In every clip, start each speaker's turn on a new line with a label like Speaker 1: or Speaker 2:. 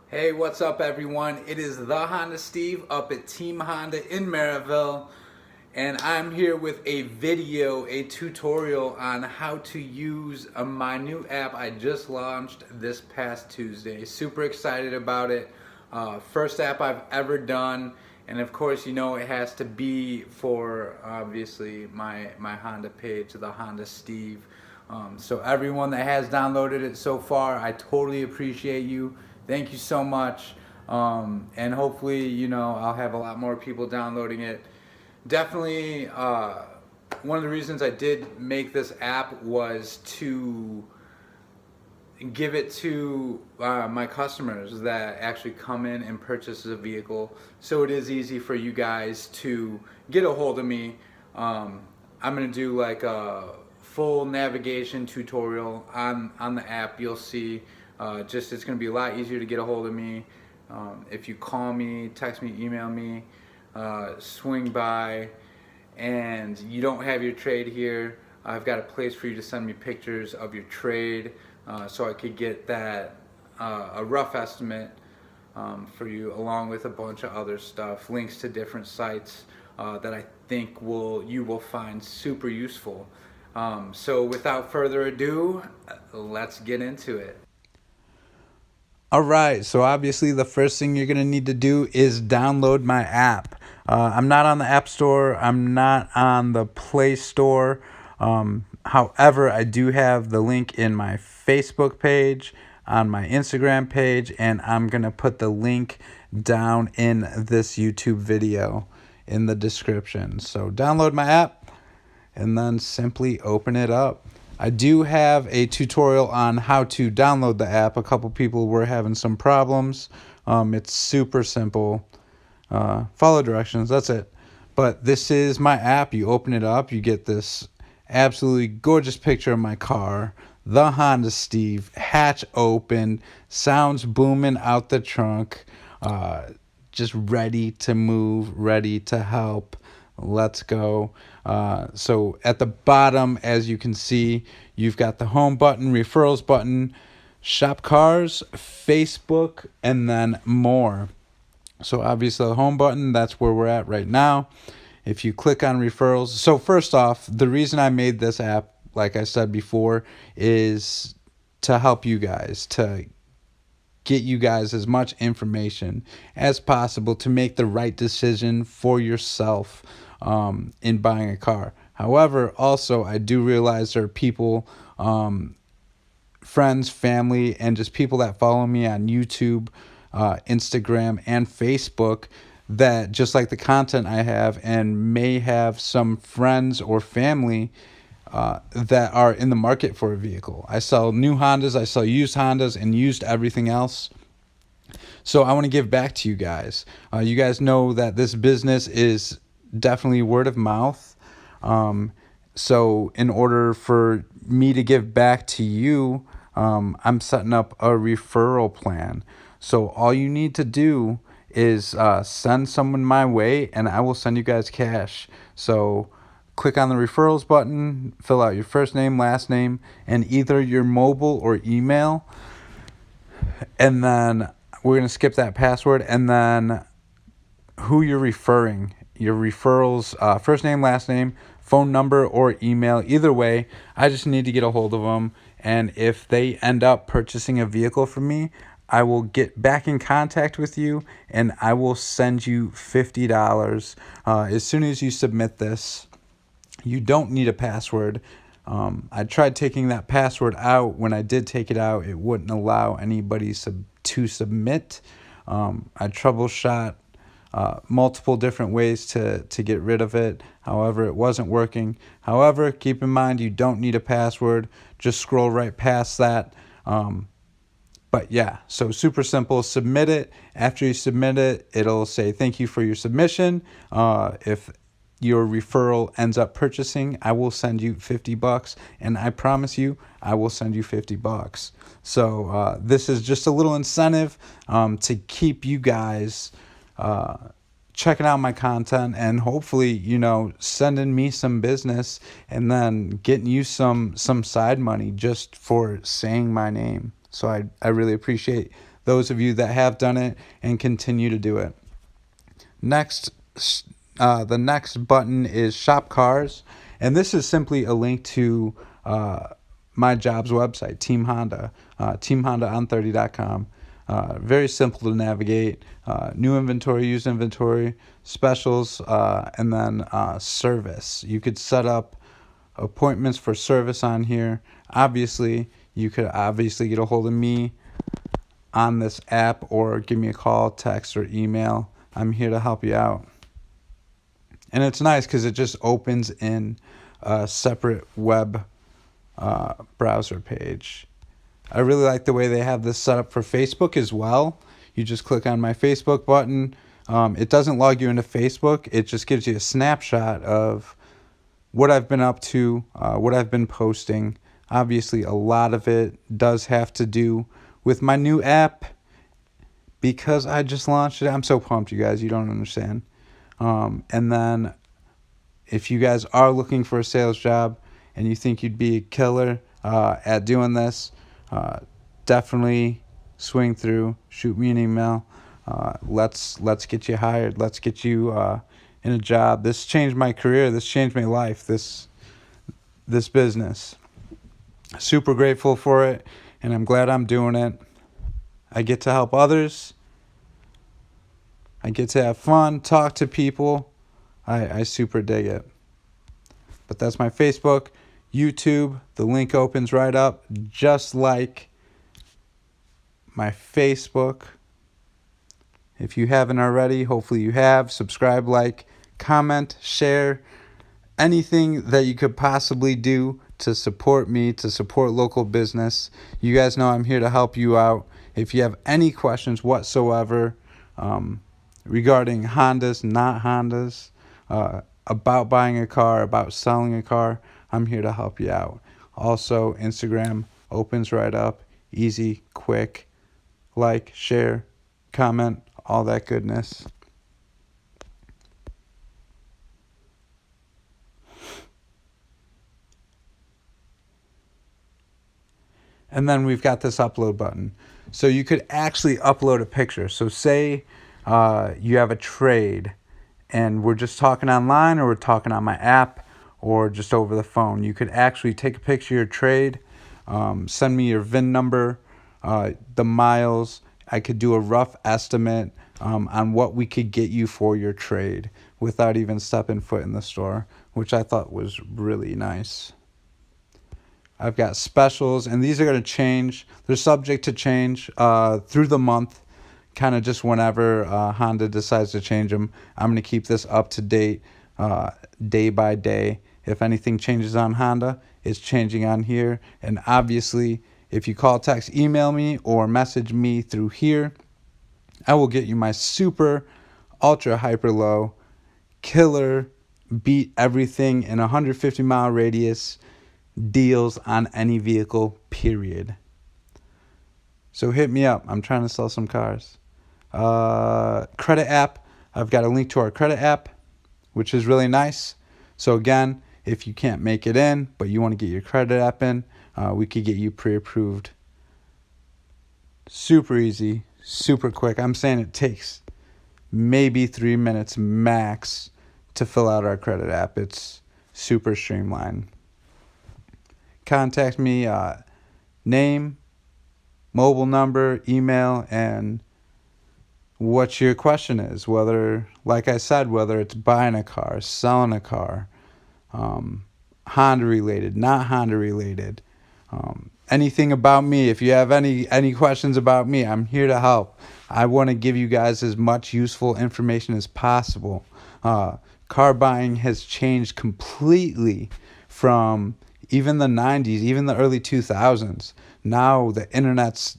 Speaker 1: Hey, what's up, everyone? It is the Honda Steve up at Team Honda in Maryville, and I'm here with a video, a tutorial on how to use my new app I just launched this past Tuesday. Super excited about it. First app I've ever done, and of course, you know it has to be for obviously my Honda page, the Honda Steve. So everyone that has downloaded it so far, I totally appreciate you. Thank you so much. And hopefully, I'll have a lot more people downloading it. Definitely, one of the reasons I did make this app was to give it to my customers that actually come in and purchase a vehicle, so it is easy for you guys to get a hold of me. I'm gonna do like a full navigation tutorial on the app. You'll see, just it's gonna be a lot easier to get a hold of me. If you call me, text me, email me, swing by, and you don't have your trade here, I've got a place for you to send me pictures of your trade, so I could get that a rough estimate for you, along with a bunch of other stuff, links to different sites that I think you will find super useful. So without further ado, let's get into it. All right, so obviously the first thing you're going to need to do is download my app. I'm not on the App Store. I'm not on the Play Store. However, I do have the link in my Facebook page, on my Instagram page, and I'm going to put the link down in this YouTube video in the description. So download my app and then simply open it up. I do have a tutorial on how to download the app. A couple people were having some problems. It's super simple. Follow directions, that's it. But this is my app. You open it up, you get this absolutely gorgeous picture of my car, the Honda Steve, hatch open, sounds booming out the trunk, just ready to move, ready to help. Let's go. So at the bottom, as you can see, you've got the home button, referrals button, shop cars, Facebook, and then more. So obviously the home button, that's where we're at right now. If you click on referrals, so first off, the reason I made this app, like I said before, is to help you guys, to get you guys as much information as possible to make the right decision for yourself in buying a car. However, also, I do realize there are people, friends, family, and just people that follow me on YouTube, Instagram, and Facebook that just like the content I have and may have some friends or family that are in the market for a vehicle. I sell new Hondas, I sell used Hondas, and used everything else. So I want to give back to you guys. You guys know that this business is definitely word of mouth. So in order for me to give back to you, I'm setting up a referral plan. So all you need to do is send someone my way, and I will send you guys cash. So click on the referrals button, fill out your first name, last name, and either your mobile or email. And then we're going to skip that password, and then who you're referring, your referrals, first name, last name, phone number, or email. Either way, I just need to get a hold of them. And if they end up purchasing a vehicle from me, I will get back in contact with you, and I will send you $50 as soon as you submit this. You don't need a password. I tried taking that password out. When I did take it out, it wouldn't allow anybody to submit. I troubleshot multiple different ways to get rid of it. However, it wasn't working. However, keep in mind, you don't need a password. Just scroll right past that. But yeah, so super simple. Submit it. After you submit it, it'll say thank you for your submission. If your referral ends up purchasing, I will send you $50, and I promise you, I will send you $50. So this is just a little incentive to keep you guys checking out my content, and hopefully, sending me some business, and then getting you some side money just for saying my name. So I really appreciate those of you that have done it and continue to do it. Next, the next button is Shop Cars, and this is simply a link to my job's website, Team Honda, teamhondaon30.com. Very simple to navigate. New inventory, used inventory, specials, and then service. You could set up appointments for service on here. Obviously, you could get a hold of me on this app or give me a call, text, or email. I'm here to help you out. And it's nice because it just opens in a separate web browser page. I really like the way they have this set up for Facebook as well. You just click on my Facebook button. It doesn't log you into Facebook. It just gives you a snapshot of what I've been up to, what I've been posting. Obviously, a lot of it does have to do with my new app because I just launched it. I'm so pumped, you guys. You don't understand. And then if you guys are looking for a sales job and you think you'd be a killer at doing this, definitely swing through, shoot me an email. Let's get you hired. Let's get you in a job. This changed my career. This changed my life. This business. Super grateful for it, and I'm glad I'm doing it. I get to help others. I get to have fun, talk to people. I super dig it. But that's my Facebook, YouTube. The link opens right up, just like my Facebook. If you haven't already, hopefully you have. Subscribe, like, comment, share. Anything that you could possibly do to support me, to support local business. You guys know I'm here to help you out. If you have any questions whatsoever regarding Hondas, not Hondas, about buying a car, about selling a car, I'm here to help you out. Also, Instagram opens right up. Easy, quick. Like, share, comment, all that goodness. And then we've got this upload button. So you could actually upload a picture. So say you have a trade and we're just talking online, or we're talking on my app, or just over the phone. You could actually take a picture of your trade, send me your VIN number, the miles. I could do a rough estimate on what we could get you for your trade without even stepping foot in the store, which I thought was really nice. I've got specials, and these are going to change. They're subject to change through the month, kind of just whenever Honda decides to change them. I'm going to keep this up to date day by day. If anything changes on Honda, it's changing on here. And obviously, if you call, text, email me, or message me through here, I will get you my super, ultra, hyper low, killer, beat everything in 150-mile radius deals on any vehicle, period. So hit me up. I'm trying to sell some cars. Credit app. I've got a link to our credit app, which is really nice. So again, if you can't make it in, but you want to get your credit app in, we could get you pre-approved. Super easy, super quick. I'm saying it takes maybe 3 minutes max to fill out our credit app. It's super streamlined. Contact me, name, mobile number, email, and what your question is. Whether, like I said, whether it's buying a car, selling a car, Honda related, not Honda related, anything about me. If you have any questions about me, I'm here to help. I want to give you guys as much useful information as possible. Car buying has changed completely from even the 90s, even the early 2000s. Now the internet's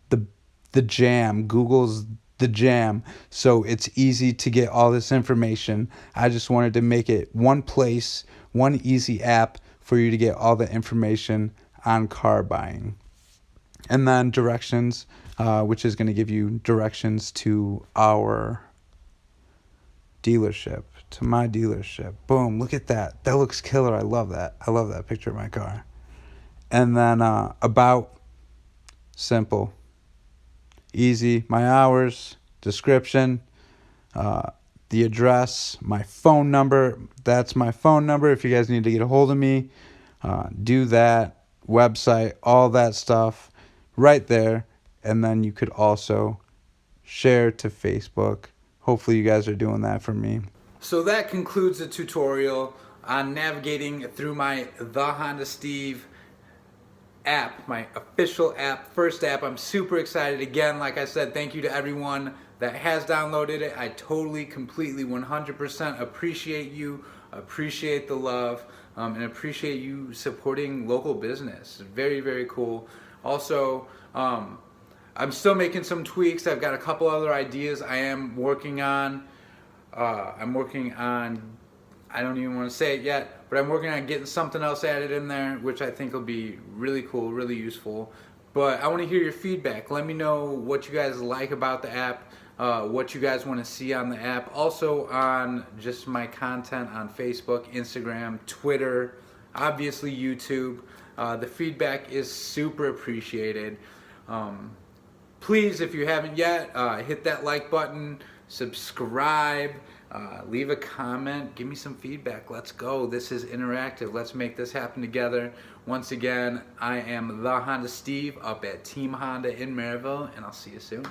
Speaker 1: the jam. Google's the jam. So it's easy to get all this information. I just wanted to make it one place, one easy app for you to get all the information on car buying. And then directions, which is going to give you directions to our dealership, to my dealership. Boom, look at that. That looks killer. I love that. I love that picture of my car. And then about, simple,
Speaker 2: Easy. My hours, description, the address, my phone number. That's my phone number if you guys need to get a hold of me. Do that. Website, all that stuff right there. And then you could also share to Facebook. Hopefully you guys are doing that for me.
Speaker 1: So that concludes the tutorial on navigating through my The Honda Steve app, my official app, first app. I'm super excited. Again, like I said, thank you to everyone that has downloaded it. I totally, completely, 100% appreciate you, appreciate the love, and appreciate you supporting local business. Very, very cool. Also, I'm still making some tweaks. I've got a couple other ideas I am working on. I don't even want to say it yet, but I'm working on getting something else added in there, which I think will be really cool, really useful. But I want to hear your feedback. Let me know what you guys like about the app, what you guys want to see on the app. Also on just my content on Facebook, Instagram, Twitter, obviously YouTube. The feedback is super appreciated. Please, if you haven't yet, hit that like button, subscribe, leave a comment, give me some feedback. Let's go. This is interactive. Let's make this happen together. Once again, I am the Honda Steve up at Team Honda in Maryville, and I'll see you soon.